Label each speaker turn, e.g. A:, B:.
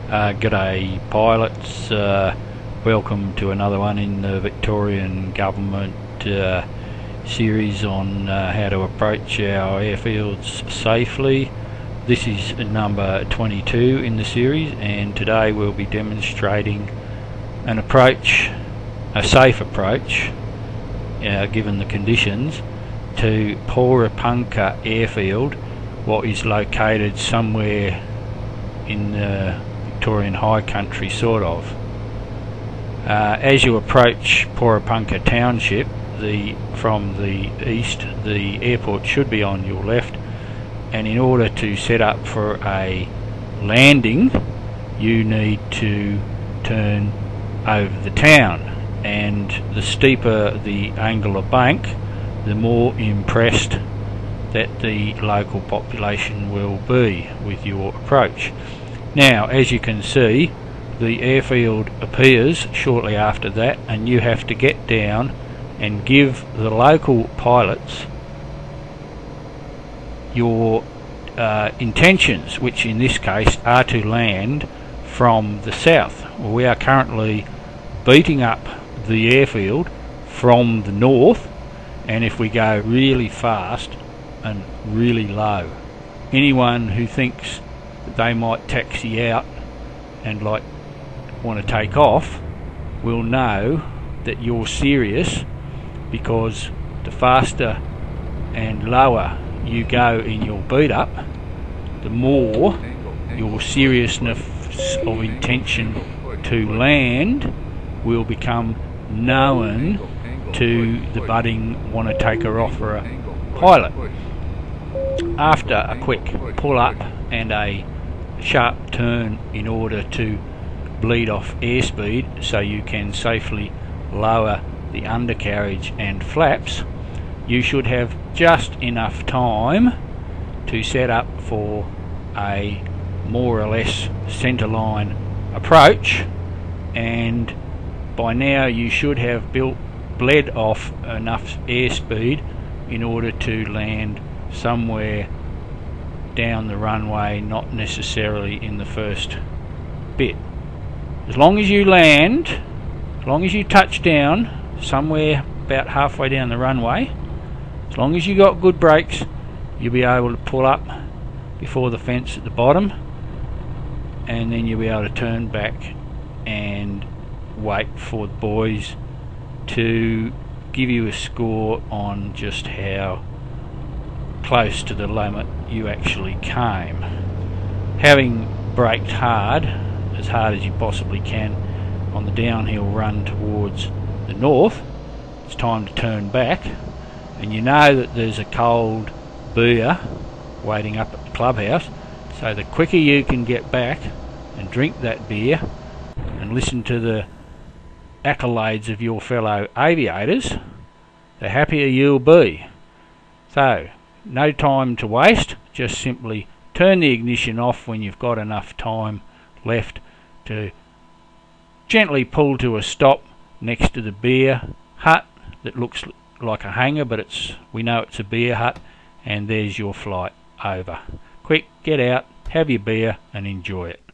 A: G'day pilots, welcome to another one in the Victorian Government series on how to approach our airfields safely. This is number 22 in the series, and today we'll be demonstrating an approach, a safe approach, given the conditions, to Porepunkah airfield, what is located somewhere in the Victorian high country, sort of. As you approach Porepunkah township, from the east, the airport should be on your left, and in order to set up for a landing you need to turn over the town, and the steeper the angle of bank, the more impressed that the local population will be with your approach. Now, as you can see, the airfield appears shortly after that, and you have to get down and give the local pilots your intentions, which in this case are to land from the south. Well, we are currently beating up the airfield from the north, and if we go really fast and really low, anyone who thinks that they might taxi out and want to take off will know that you're serious, because the faster and lower you go in your beat up, the more your seriousness of intention to land will become known to the budding wanna-taker offerer pilot. After a quick pull up and a sharp turn in order to bleed off airspeed so you can safely lower the undercarriage and flaps, you should have just enough time to set up for a more or less centerline approach, and by now you should have bled off enough airspeed in order to land somewhere down the runway, not necessarily in the first bit. As long as you land, as long as you touch down somewhere about halfway down the runway, as long as you got good brakes, you'll be able to pull up before the fence at the bottom, and then you'll be able to turn back and wait for the boys to give you a score on just how close to the limit you actually came. Having braked hard as you possibly can on the downhill run towards the north, it's time to turn back, and you know that there's a cold beer waiting up at the clubhouse, so the quicker you can get back and drink that beer and listen to the accolades of your fellow aviators, the happier you'll be. So, no time to waste, just simply turn the ignition off when you've got enough time left to gently pull to a stop next to the beer hut that looks like a hangar, but we know it's a beer hut, and there's your flight over. Quick, get out, have your beer and enjoy it.